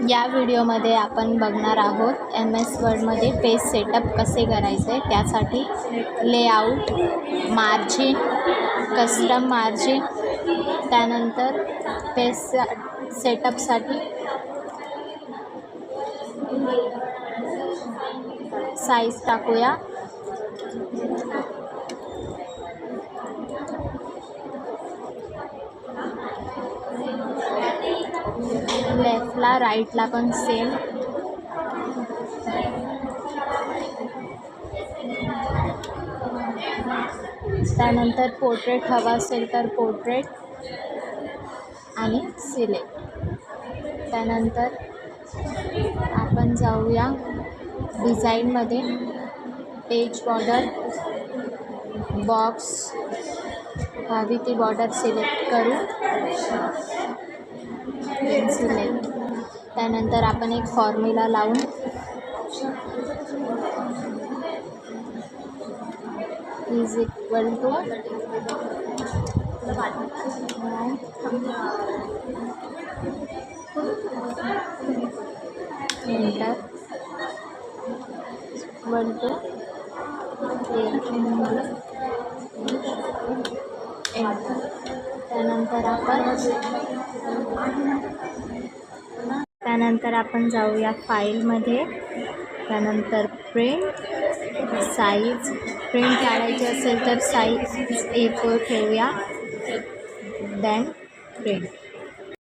या व्हिडिओमध्ये आपण बघणार आहोत MS वर्डमध्ये पेज सेटअप कसे करायचे। त्यासाठी लेआउट, मार्जिन, कस्टम मार्जिन, त्यानंतर पेज सेटअपसाठी साईज टाकूया। लेफ्टला राईटला पण सेम। त्यानंतर पोर्ट्रेट हवा असेल तर पोर्ट्रेट आणि सिलेक्ट। त्यानंतर आपण जाऊया डिझाईनमध्ये, पेज बॉर्डर, बॉक्स हवी ती बॉर्डर सिलेक्ट करू, सिलेक्ट। त्यानंतर आपण एक फॉर्म्युला लावून is equal to enter equal to enter. त्यानंतर आपण जाऊया फाईलमध्ये, त्यानंतर प्रिंट, साईज प्रिंट काढायची असेल तर साईज A4 ठेवूया, देन प्रिंट।